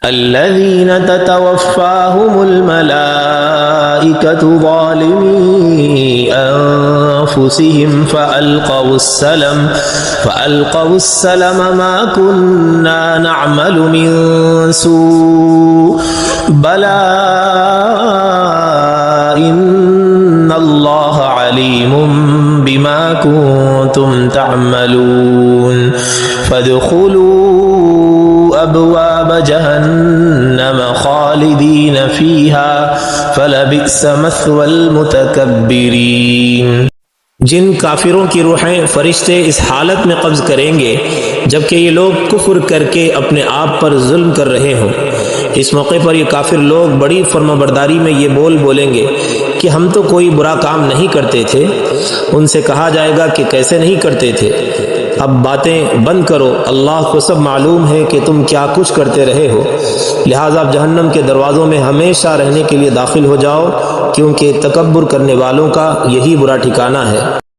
الذين تتوفاهم الملائكة ظالمي أنفسهم فألقوا السلم ما كنا نعمل من سوء بلى إن الله عليم بما كنتم تعملون فادخلوا ابواب جہنم خالدین فیہا فلبئس مثوى المتکبرین۔ جن کافروں کی روحیں فرشتے اس حالت میں قبض کریں گے جبکہ یہ لوگ کفر کر کے اپنے آپ پر ظلم کر رہے ہوں۔ اس موقع پر یہ کافر لوگ بڑی فرمانبرداری میں یہ بولیں گے کہ ہم تو کوئی برا کام نہیں کرتے تھے۔ ان سے کہا جائے گا کہ کیسے نہیں کرتے تھے؟ اب باتیں بند کرو، اللہ کو سب معلوم ہے کہ تم کیا کچھ کرتے رہے ہو، لہٰذا اب جہنم کے دروازوں میں ہمیشہ رہنے کے لیے داخل ہو جاؤ، کیونکہ تکبر کرنے والوں کا یہی برا ٹھکانہ ہے۔